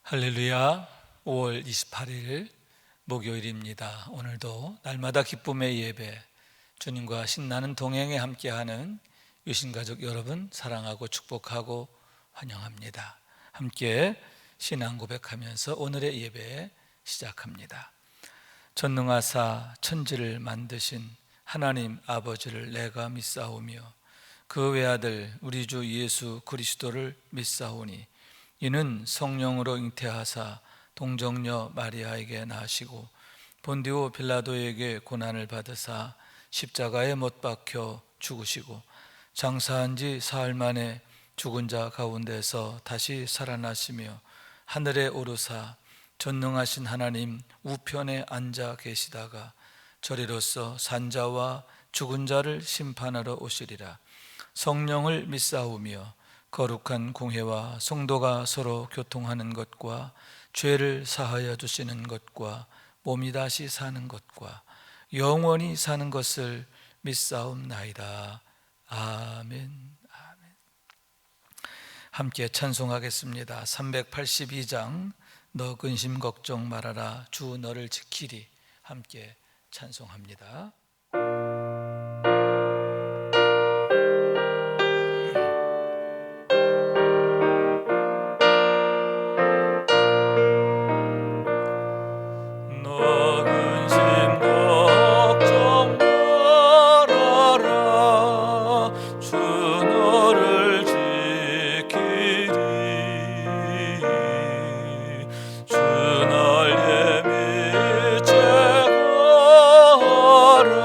할렐루야. 5월 28일 목요일입니다. 오늘도 날마다 기쁨의 예배, 주님과 신나는 동행에 함께하는 유신가족 여러분 사랑하고 축복하고 환영합니다. 함께 신앙 고백하면서 오늘의 예배 시작합니다. 전능하사 천지를 만드신 하나님 아버지를 내가 믿사오며 그 외아들 우리 주 예수 그리스도를 믿사오니 이는 성령으로 잉태하사 동정녀 마리아에게 나시고 본디오 빌라도에게 고난을 받으사 십자가에 못 박혀 죽으시고 장사한 지 사흘 만에 죽은 자 가운데서 다시 살아나시며 하늘에 오르사 전능하신 하나님 우편에 앉아 계시다가 저리로서 산자와 죽은 자를 심판하러 오시리라. 성령을 믿사오며 거룩한 공회와 성도가 서로 교통하는 것과 죄를 사하여 주시는 것과 몸이 다시 사는 것과 영원히 사는 것을 믿사옵나이다. 아멘. 함께 찬송하겠습니다. 382장 너 근심 걱정 말아라 주 너를 지키리. 함께 찬송합니다. 주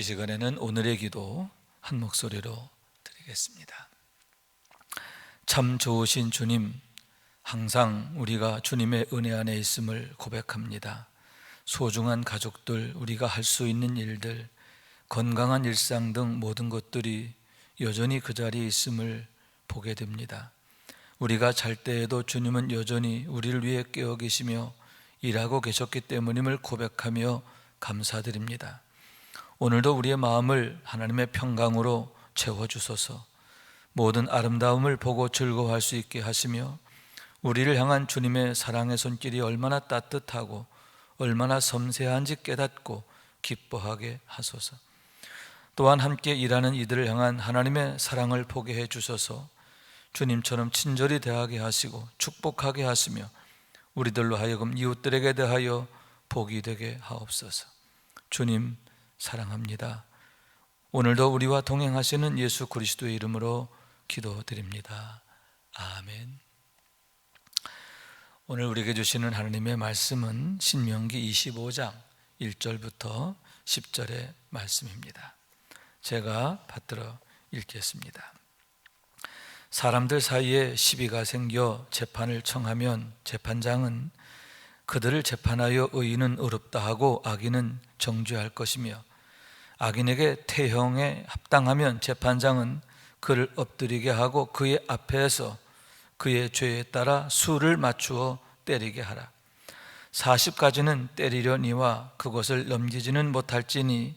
시간에는 오늘의 기도 한 목소리로 드리겠습니다. 참 좋으신 주님, 항상 우리가 주님의 은혜 안에 있음을 고백합니다. 소중한 가족들, 우리가 할 수 있는 일들, 건강한 일상 등 모든 것들이 여전히 그 자리에 있음을 보게 됩니다. 우리가 잘 때에도 주님은 여전히 우리를 위해 깨어 계시며 일하고 계셨기 때문임을 고백하며 감사드립니다. 오늘도 우리의 마음을 하나님의 평강으로 채워주소서. 모든 아름다움을 보고 즐거워할 수 있게 하시며 우리를 향한 주님의 사랑의 손길이 얼마나 따뜻하고 얼마나 섬세한지 깨닫고 기뻐하게 하소서. 또한 함께 일하는 이들을 향한 하나님의 사랑을 보게 해주셔서 주님처럼 친절히 대하게 하시고 축복하게 하시며 우리들로 하여금 이웃들에게 대하여 복이 되게 하옵소서. 주님 사랑합니다. 오늘도 우리와 동행하시는 예수 그리스도의 이름으로 기도드립니다. 아멘. 오늘 우리에게 주시는 하나님의 말씀은 신명기 25장 1절부터 10절의 말씀입니다. 제가 받들어 읽겠습니다. 사람들 사이에 시비가 생겨 재판을 청하면 재판장은 그들을 재판하여 의인은 의롭다 하고 악인은 정죄할 것이며 악인에게 태형에 합당하면 재판장은 그를 엎드리게 하고 그의 앞에서 그의 죄에 따라 수를 맞추어 때리게 하라. 40가지는 때리려니와 그것을 넘기지는 못할지니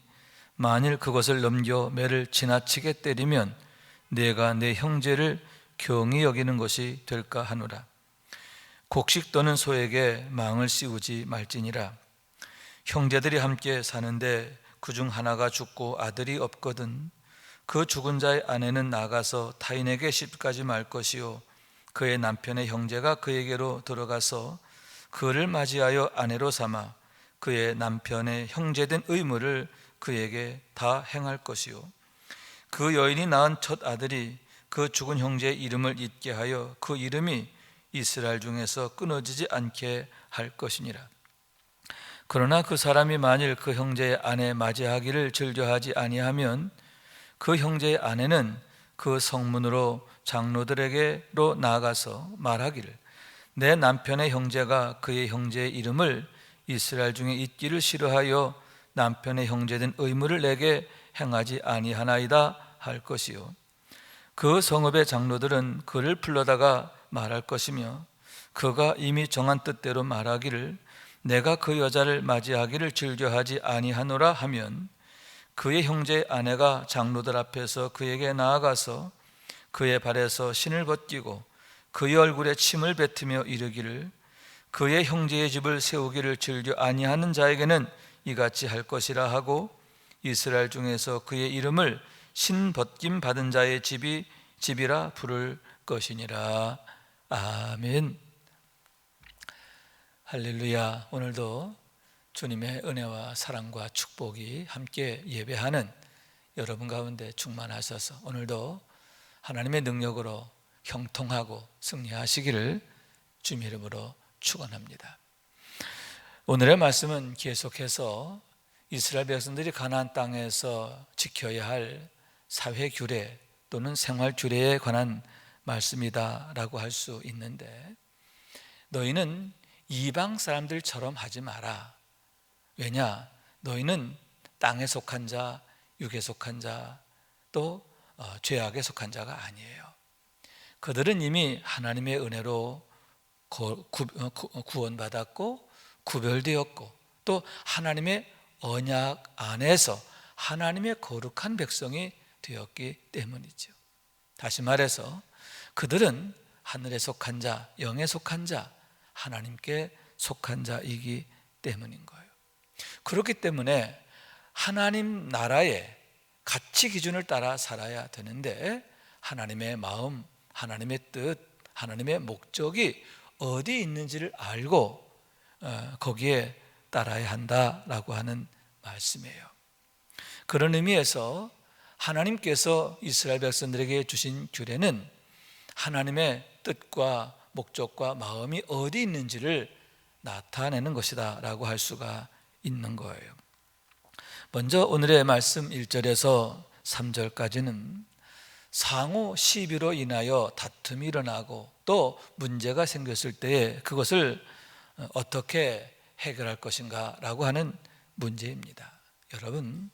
만일 그것을 넘겨 매를 지나치게 때리면 내가 내 형제를 경히 여기는 것이 될까 하노라. 곡식 떠는 소에게 망을 씌우지 말지니라. 형제들이 함께 사는데 그중 하나가 죽고 아들이 없거든 그 죽은 자의 아내는 나가서 타인에게 시집가지 말 것이요 그의 남편의 형제가 그에게로 들어가서 그를 맞이하여 아내로 삼아 그의 남편의 형제된 의무를 그에게 다 행할 것이요 그 여인이 낳은 첫 아들이 그 죽은 형제의 이름을 잊게 하여 그 이름이 이스라엘 중에서 끊어지지 않게 할 것이니라. 그러나 그 사람이 만일 그 형제의 아내 맞이하기를 즐겨하지 아니하면 그 형제의 아내는 그 성문으로 장로들에게로 나아가서 말하기를 내 남편의 형제가 그의 형제의 이름을 이스라엘 중에 잊기를 싫어하여 남편의 형제된 의무를 내게 행하지 아니하나이다 할 것이요 그 성읍의 장로들은 그를 불러다가 말할 것이며 그가 이미 정한 뜻대로 말하기를 내가 그 여자를 맞이하기를 즐겨하지 아니하노라 하면 그의 형제의 아내가 장로들 앞에서 그에게 나아가서 그의 발에서 신을 벗기고 그의 얼굴에 침을 뱉으며 이르기를 그의 형제의 집을 세우기를 즐겨 아니하는 자에게는 이같이 할 것이라 하고 이스라엘 중에서 그의 이름을 신 벗김 받은 자의 집이라 부를 것이니라. 아멘. 할렐루야. 오늘도 주님의 은혜와 사랑과 축복이 함께 예배하는 여러분 가운데 충만하셔서 오늘도 하나님의 능력으로 형통하고 승리하시기를 주님 이름으로 축원합니다. 오늘의 말씀은 계속해서 이스라엘 백성들이 가나안 땅에서 지켜야 할 사회 규례 또는 생활 규례에 관한 말씀이다라고 할 수 있는데 너희는 이방 사람들처럼 하지 마라. 왜냐? 너희는 땅에 속한 자, 육에 속한 자, 또 죄악에 속한 자가 아니에요. 그들은 이미 하나님의 은혜로 구원받았고 구별되었고 또 하나님의 언약 안에서 하나님의 거룩한 백성이 되었기 때문이죠. 다시 말해서 그들은 하늘에 속한 자, 영에 속한 자, 하나님께 속한 자이기 때문인 거예요. 그렇기 때문에 하나님 나라의 가치 기준을 따라 살아야 되는데 하나님의 마음, 하나님의 뜻, 하나님의 목적이 어디 있는지를 알고 거기에 따라야 한다라고 하는 말씀이에요. 그런 의미에서 하나님께서 이스라엘 백성들에게 주신 규례는 하나님의 뜻과 목적과 마음이 어디 있는지를 나타내는 것이다 라고 할 수가 있는 거예요. 먼저 오늘의 말씀 1절에서 3절까지는 상호 시비로 인하여 다툼이 일어나고 또 문제가 생겼을 때에 그것을 어떻게 해결할 것인가 라고 하는 문제입니다. 여러분,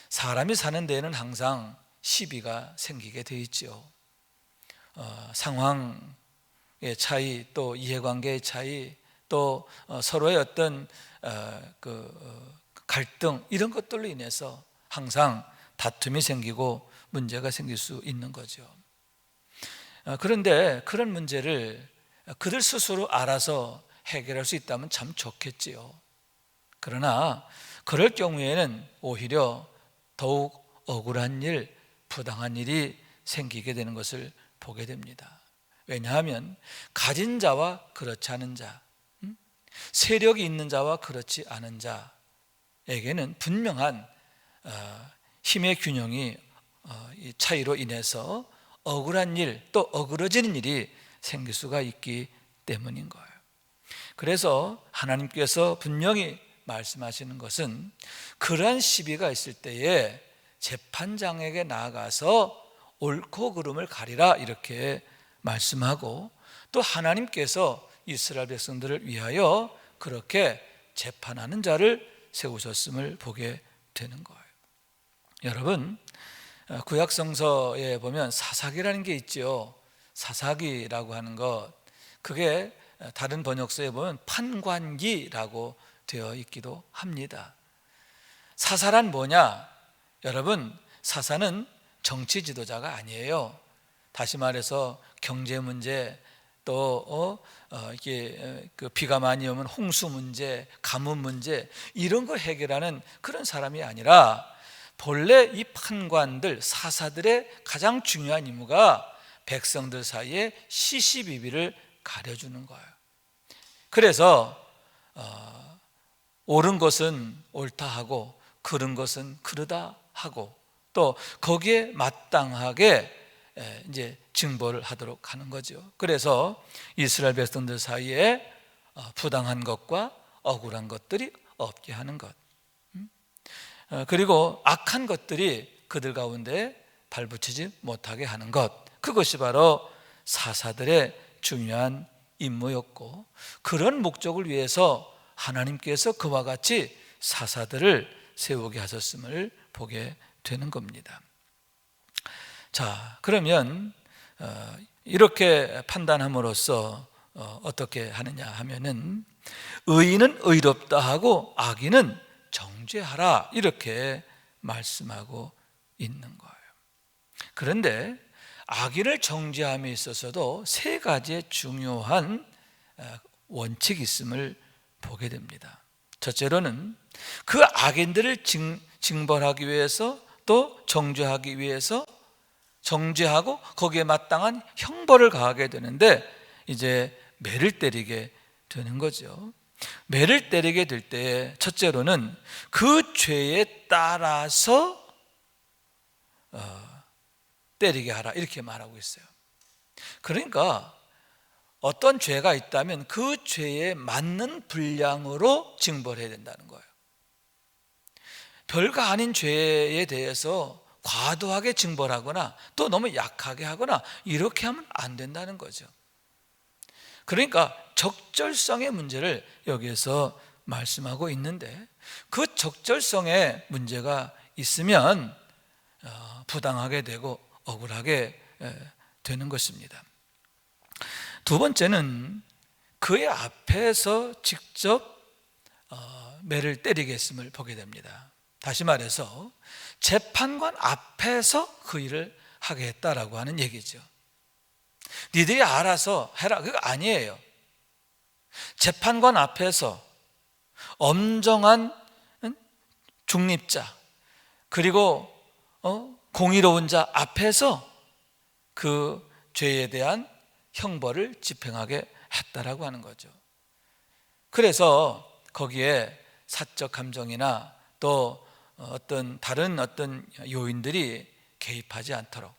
사람이 사는 데에는 항상 시비가 생기게 돼 있죠. 상황의 차이, 또 이해관계의 차이, 또 서로의 어떤 갈등, 이런 것들로 인해서 항상 다툼이 생기고 문제가 생길 수 있는 거죠. 그런데 그런 문제를 그들 스스로 알아서 해결할 수 있다면 참 좋겠지요. 그러나 그럴 경우에는 오히려 더욱 억울한 일, 부당한 일이 생기게 되는 것을 보게 됩니다. 왜냐하면 가진 자와 그렇지 않은 자, 세력이 있는 자와 그렇지 않은 자에게는 분명한 힘의 균형이 차이로 인해서 억울한 일, 또 어그러지는 일이 생길 수가 있기 때문인 거예요. 그래서 하나님께서 분명히 말씀하시는 것은 그러한 시비가 있을 때에 재판장에게 나아가서 옳고 그름을 가리라, 이렇게 말씀하고, 또 하나님께서 이스라엘 백성들을 위하여 그렇게 재판하는 자를 세우셨음을 보게 되는 거예요. 여러분, 구약성서에 보면 사사기라는 게 있죠. 사사기라고 하는 것, 그게 다른 번역서에 보면 판관기라고 되어 있기도 합니다. 사사란 뭐냐? 여러분, 사사는 정치 지도자가 아니에요. 다시 말해서 경제 문제, 또 이게 비가 많이 오면 홍수 문제, 가뭄 문제, 이런 걸 해결하는 그런 사람이 아니라, 본래 이 판관들, 사사들의 가장 중요한 임무가 백성들 사이에 시시비비를 가려주는 거예요. 그래서 옳은 것은 옳다 하고 그른 것은 그르다 하고, 또 거기에 마땅하게 이제 징벌을 하도록 하는 거죠. 그래서 이스라엘 백성들 사이에 부당한 것과 억울한 것들이 없게 하는 것, 그리고 악한 것들이 그들 가운데 발붙이지 못하게 하는 것, 그것이 바로 사사들의 중요한 임무였고, 그런 목적을 위해서 하나님께서 그와 같이 사사들을 세우게 하셨음을 보게 되는 겁니다. 자, 그러면 이렇게 판단함으로써 어떻게 하느냐 하면은, 의인은 의롭다 하고 악인은 정죄하라, 이렇게 말씀하고 있는 거예요. 그런데 악인을 정죄함에 있어서도 세 가지의 중요한 원칙이 있음을 보게 됩니다. 첫째로는 그 악인들을 징벌하기 위해서, 또 정죄하기 위해서 정죄하고 거기에 마땅한 형벌을 가하게 되는데, 이제 매를 때리게 되는 거죠. 매를 때리게 될 때 첫째로는 그 죄에 따라서 때리게 하라, 이렇게 말하고 있어요. 그러니까 어떤 죄가 있다면 그 죄에 맞는 분량으로 징벌해야 된다는 거예요. 별거 아닌 죄에 대해서 과도하게 징벌하거나 또 너무 약하게 하거나 이렇게 하면 안 된다는 거죠. 그러니까 적절성의 문제를 여기에서 말씀하고 있는데, 그 적절성의 문제가 있으면 부당하게 되고 억울하게 되는 것입니다. 두 번째는 그의 앞에서 직접 매를 때리게 했음을 보게 됩니다. 다시 말해서 재판관 앞에서 그 일을 하게 했다라고 하는 얘기죠. 니들이 알아서 해라, 그거 아니에요. 재판관 앞에서 엄정한 중립자, 그리고 공의로운 자 앞에서 그 죄에 대한 형벌을 집행하게 했다라고 하는 거죠. 그래서 거기에 사적 감정이나 또 다른 어떤 요인들이 개입하지 않도록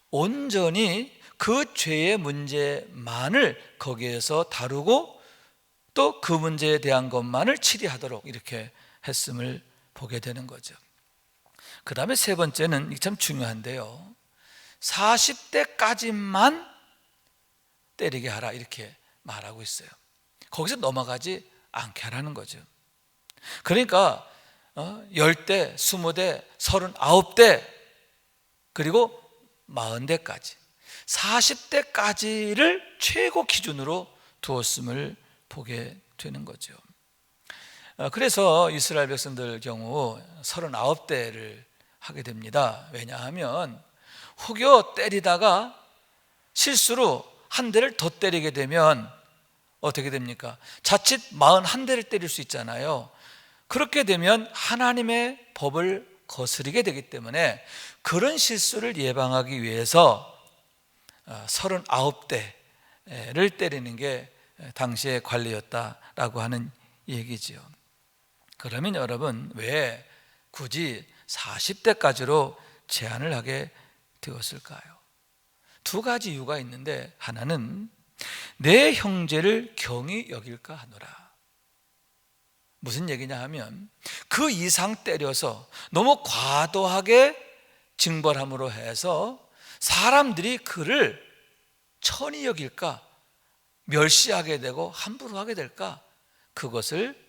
온전히 그 죄의 문제만을 거기에서 다루고 또 그 문제에 대한 것만을 처리하도록 이렇게 했음을 보게 되는 거죠. 그 다음에 세 번째는 참 중요한데요, 40대까지만 때리게 하라 이렇게 말하고 있어요. 거기서 넘어가지 않게 하라는 거죠. 그러니까 10대, 20대, 39대 그리고 40대까지 40대까지를 최고 기준으로 두었음을 보게 되는 거죠. 그래서 이스라엘 백성들 경우 39대를 하게 됩니다. 왜냐하면 혹여 때리다가 실수로 한 대를 더 때리게 되면 어떻게 됩니까? 자칫 41대를 때릴 수 있잖아요. 그렇게 되면 하나님의 법을 거스르게 되기 때문에 그런 실수를 예방하기 위해서 39대를 때리는 게 당시의 관리였다라고 하는 얘기지요. 그러면 여러분, 왜 굳이 40대까지로 제한을 하게 되었을까요? 두 가지 이유가 있는데, 하나는 내 형제를 경히 여길까 하노라. 무슨 얘기냐 하면, 그 이상 때려서 너무 과도하게 징벌함으로 해서 사람들이 그를 천히 여길까, 멸시하게 되고 함부로 하게 될까, 그것을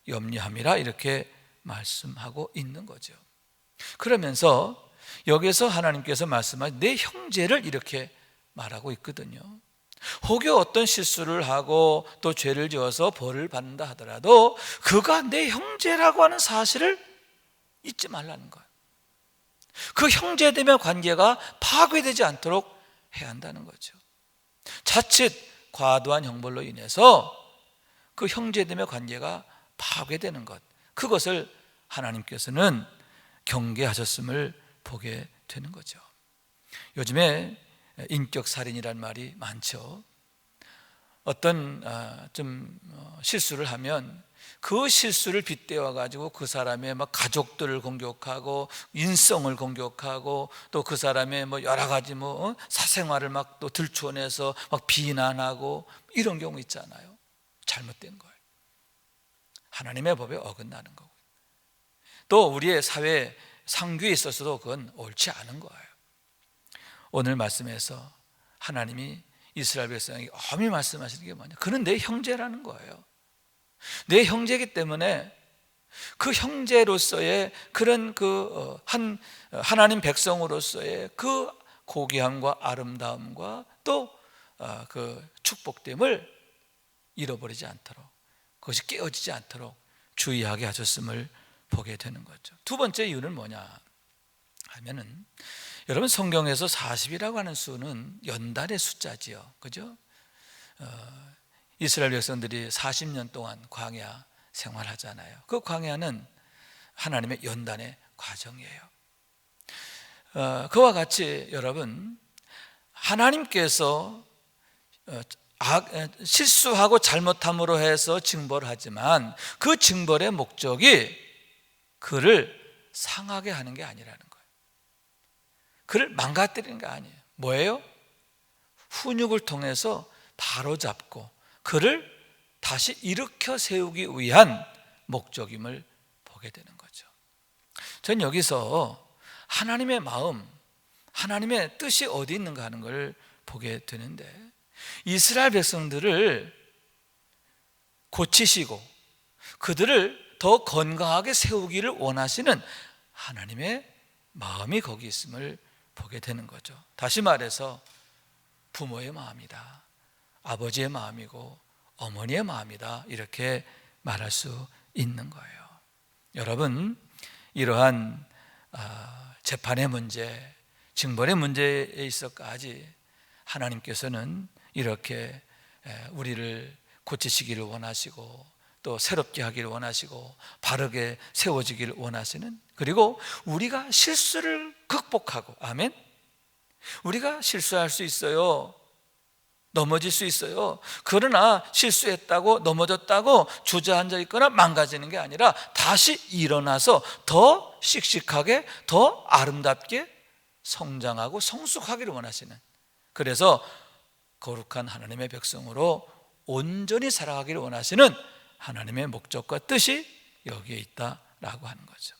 염려함이라 이렇게 말씀하고 있는 거죠. 그러면서 여기서 하나님께서 말씀하신 내 형제를 이렇게 말하고 있거든요. 혹여 어떤 실수를 하고 또 죄를 지어서 벌을 받는다 하더라도 그가 내 형제라고 하는 사실을 잊지 말라는 거예요. 그 형제됨의 관계가 파괴되지 않도록 해야 한다는 거죠. 자칫 과도한 형벌로 인해서 그 형제됨의 관계가 파괴되는 것, 그것을 하나님께서는 경계하셨음을 보게 되는 거죠. 요즘에 인격살인이라는 말이 많죠. 어떤 실수를 하면 그 실수를 빗대어 가지고 그 사람의 막 가족들을 공격하고 인성을 공격하고 또 그 사람의 뭐 여러 가지 사생활을 막 또 들추어내서 막 비난하고 이런 경우 있잖아요. 잘못된 거예요. 하나님의 법에 어긋나는 거고, 또 우리의 사회 상규에 있어서도 그건 옳지 않은 거예요. 오늘 말씀에서 하나님이 이스라엘 백성에게 엄히 말씀하시는 게 뭐냐, 그는 내 형제라는 거예요. 내 형제이기 때문에 그 형제로서의 그런 하나님 백성으로서의 그 고귀함과 아름다움과 또 그 축복됨을 잃어버리지 않도록, 그것이 깨어지지 않도록 주의하게 하셨음을 보게 되는 거죠. 두 번째 이유는 뭐냐 하면은, 여러분, 성경에서 40이라고 하는 수는 연단의 숫자지요. 그죠? 이스라엘 백성들이 40년 동안 광야 생활하잖아요. 그 광야는 하나님의 연단의 과정이에요. 그와 같이 여러분, 하나님께서 실수하고 잘못함으로 해서 징벌을 하지만 그 징벌의 목적이 그를 상하게 하는 게 아니라는 거예요. 그를 망가뜨리는 게 아니에요. 뭐예요? 훈육을 통해서 바로잡고 그를 다시 일으켜 세우기 위한 목적임을 보게 되는 거죠. 전 여기서 하나님의 마음, 하나님의 뜻이 어디 있는가 하는 걸 보게 되는데, 이스라엘 백성들을 고치시고 그들을 더 건강하게 세우기를 원하시는 하나님의 마음이 거기 있음을 보게 되는 거죠. 다시 말해서 부모의 마음이다, 아버지의 마음이고 어머니의 마음이다, 이렇게 말할 수 있는 거예요. 여러분, 이러한 재판의 문제, 징벌의 문제에 있어까지 하나님께서는 이렇게 우리를 고치시기를 원하시고 또 새롭게 하기를 원하시고 바르게 세워지기를 원하시는, 그리고 우리가 실수를 극복하고, 아멘, 우리가 실수할 수 있어요. 넘어질 수 있어요. 그러나 실수했다고 넘어졌다고 주저앉아 있거나 망가지는 게 아니라 다시 일어나서 더 씩씩하게, 더 아름답게 성장하고 성숙하기를 원하시는, 그래서 거룩한 하나님의 백성으로 온전히 살아가기를 원하시는 하나님의 목적과 뜻이 여기에 있다라고 하는 거죠.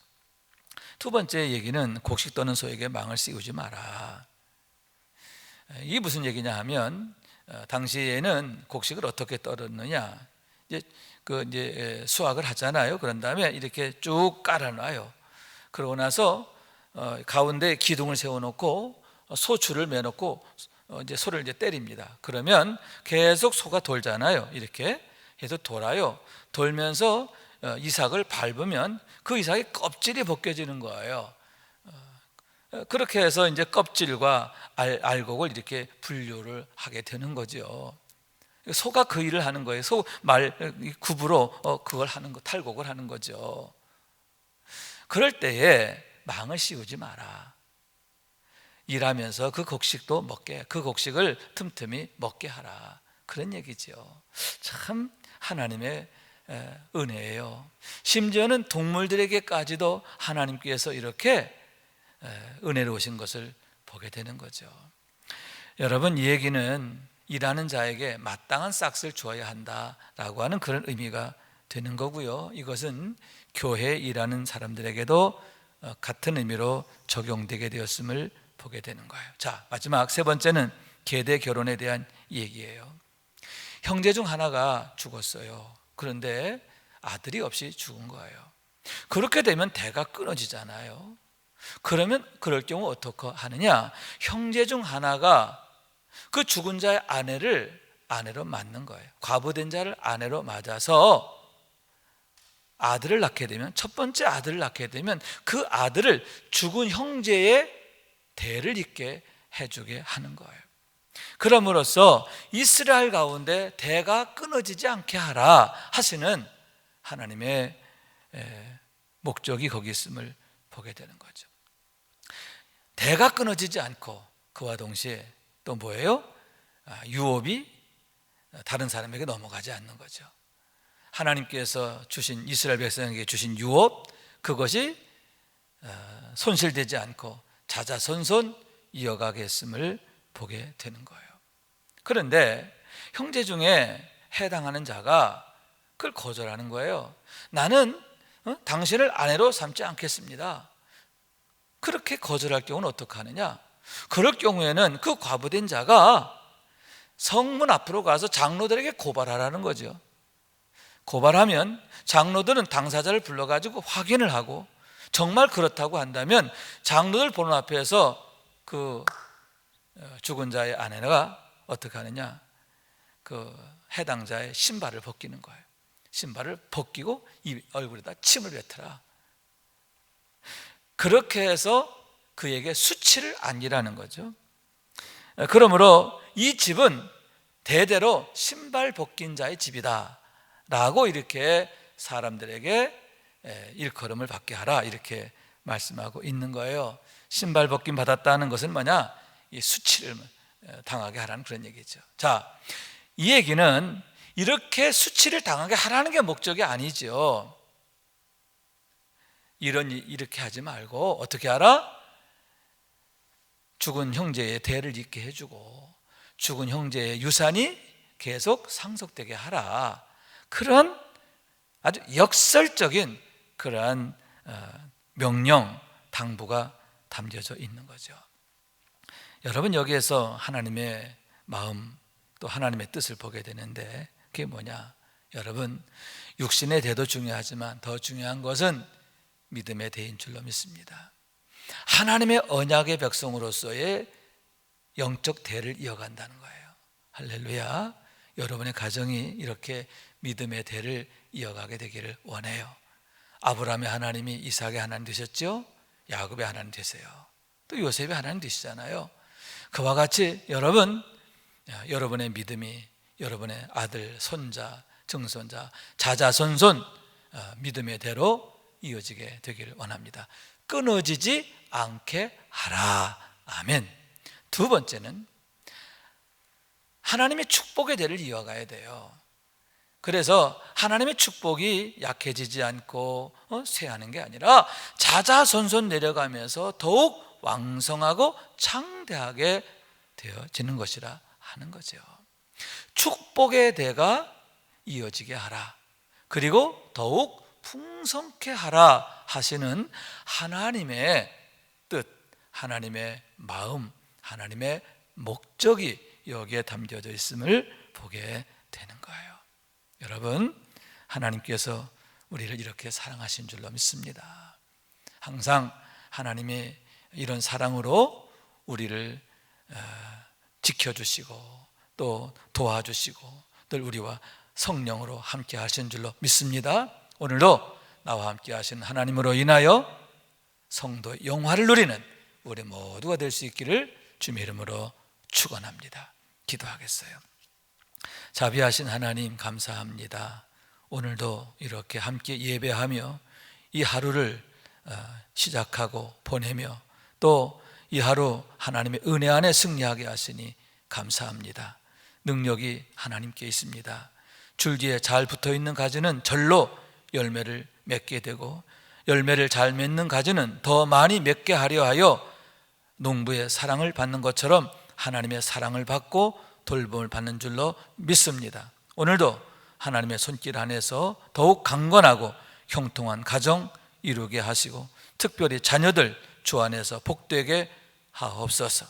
두 번째 얘기는 곡식 떠는 소에게 망을 씌우지 마라. 이게 무슨 얘기냐 하면 당시에는 곡식을 어떻게 떨었느냐, 이제 수확을 하잖아요. 그런 다음에 이렇게 쭉 깔아놔요. 그러고 나서 가운데 기둥을 세워놓고 소줄을 매놓고 이제 소를 이제 때립니다. 그러면 계속 소가 돌잖아요. 이렇게 해서 돌아요. 돌면서 이삭을 밟으면 그 이삭의 껍질이 벗겨지는 거예요. 그렇게 해서 이제 껍질과 알곡을 이렇게 분류를 하게 되는 거죠. 소가 그 일을 하는 거예요. 소 말 굽으로 그걸 하는 거, 탈곡을 하는 거죠. 그럴 때에 망을 씌우지 마라. 일하면서 그 곡식도 먹게, 그 곡식을 틈틈이 먹게 하라. 그런 얘기죠. 참 하나님의 은혜예요. 심지어는 동물들에게까지도 하나님께서 이렇게 은혜로우신 것을 보게 되는 거죠. 여러분, 이 얘기는 일하는 자에게 마땅한 싹을 주어야 한다라고 하는 그런 의미가 되는 거고요. 이것은 교회에 일하는 사람들에게도 같은 의미로 적용되게 되었음을 보게 되는 거예요. 자, 마지막 세 번째는 계대 결혼에 대한 얘기예요. 형제 중 하나가 죽었어요. 그런데 아들이 없이 죽은 거예요. 그렇게 되면 대가 끊어지잖아요. 그러면 그럴 경우 어떻게 하느냐? 형제 중 하나가 그 죽은 자의 아내로 맞는 거예요. 과부된 자를 아내로 맞아서 아들을 낳게 되면, 첫 번째 아들을 낳게 되면 그 아들을 죽은 형제의 대를 잇게 해주게 하는 거예요. 그럼으로써 이스라엘 가운데 대가 끊어지지 않게 하라 하시는 하나님의 목적이 거기 있음을 보게 되는 거죠. 대가 끊어지지 않고 그와 동시에 또 뭐예요? 유업이 다른 사람에게 넘어가지 않는 거죠. 하나님께서 주신, 이스라엘 백성에게 주신 유업, 그것이 손실되지 않고 자자손손 이어가게 했음을 보게 되는 거예요. 그런데 형제 중에 해당하는 자가 그걸 거절하는 거예요. 나는 당신을 아내로 삼지 않겠습니다. 그렇게 거절할 경우는 어떻게 하느냐? 그럴 경우에는 그 과부된 자가 성문 앞으로 가서 장로들에게 고발하라는 거죠. 고발하면 장로들은 당사자를 불러가지고 확인을 하고, 정말 그렇다고 한다면 장로들 보는 앞에서 그 죽은 자의 아내가 어떻게 하느냐? 그 해당자의 신발을 벗기는 거예요. 신발을 벗기고 이 얼굴에다 침을 뱉어라. 그렇게 해서 그에게 수치를 안기라는 거죠. 그러므로 이 집은 대대로 신발 벗긴 자의 집이다 라고 이렇게 사람들에게 일컬음을 받게 하라, 이렇게 말씀하고 있는 거예요. 신발 벗김 받았다는 것은 뭐냐? 이 수치를 당하게 하라는 그런 얘기죠. 자, 이 얘기는 이렇게 수치를 당하게 하라는 게 목적이 아니죠. 이렇게 하지 말고 어떻게 하라? 죽은 형제의 대를 잇게 해주고 죽은 형제의 유산이 계속 상속되게 하라, 그런 아주 역설적인 그러한 명령, 당부가 담겨져 있는 거죠. 여러분, 여기에서 하나님의 마음, 또 하나님의 뜻을 보게 되는데, 그게 뭐냐? 여러분, 육신의 대도 중요하지만 더 중요한 것은 믿음의 대인 줄로 믿습니다. 하나님의 언약의 백성으로서의 영적 대를 이어간다는 거예요. 할렐루야. 여러분의 가정이 이렇게 믿음의 대를 이어가게 되기를 원해요. 아브라함의 하나님이 이삭의 하나님 되셨죠? 야곱의 하나님 되세요. 또 요셉의 하나님 되시잖아요. 그와 같이 여러분의 믿음이 여러분의 아들, 손자, 증손자, 자자손손 믿음의 대로 이어지게 되기를 원합니다. 끊어지지 않게 하라. 아멘. 두 번째는 하나님의 축복의 대를 이어가야 돼요. 그래서 하나님의 축복이 약해지지 않고 쇠하는 게 아니라 자자손손 내려가면서 더욱 왕성하고 창대하게 되어지는 것이라 하는 거죠. 축복의 대가 이어지게 하라. 그리고 더욱 풍성케 하라 하시는 하나님의 뜻, 하나님의 마음, 하나님의 목적이 여기에 담겨져 있음을 보게 되는 거예요. 여러분, 하나님께서 우리를 이렇게 사랑하신 줄로 믿습니다. 항상 하나님이 이런 사랑으로 우리를 지켜주시고 또 도와주시고 늘 우리와 성령으로 함께 하신 줄로 믿습니다. 오늘도 나와 함께 하신 하나님으로 인하여 성도의 영화를 누리는 우리 모두가 될 수 있기를 주님의 이름으로 축원합니다. 기도하겠어요. 자비하신 하나님, 감사합니다. 오늘도 이렇게 함께 예배하며 이 하루를 시작하고 보내며 또 이 하루 하나님의 은혜 안에 승리하게 하시니 감사합니다. 능력이 하나님께 있습니다. 줄기에 잘 붙어있는 가지는 절로 열매를 맺게 되고, 열매를 잘 맺는 가지는 더 많이 맺게 하려 하여 농부의 사랑을 받는 것처럼 하나님의 사랑을 받고 돌봄을 받는 줄로 믿습니다. 오늘도 하나님의 손길 안에서 더욱 강건하고 형통한 가정 이루게 하시고, 특별히 자녀들 주 안에서 복되게 하옵소서.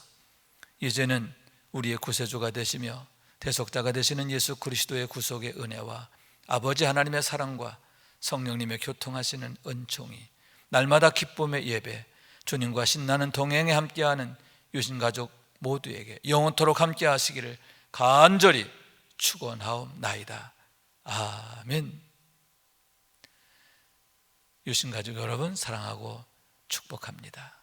이제는 우리의 구세주가 되시며 대속자가 되시는 예수 그리스도의 구속의 은혜와 아버지 하나님의 사랑과 성령님의 교통하시는 은총이 날마다 기쁨의 예배, 주님과 신나는 동행에 함께하는 유신가족 모두에게 영원토록 함께 하시기를 간절히 축원하옵나이다. 아멘. 유신가족 여러분, 사랑하고 축복합니다.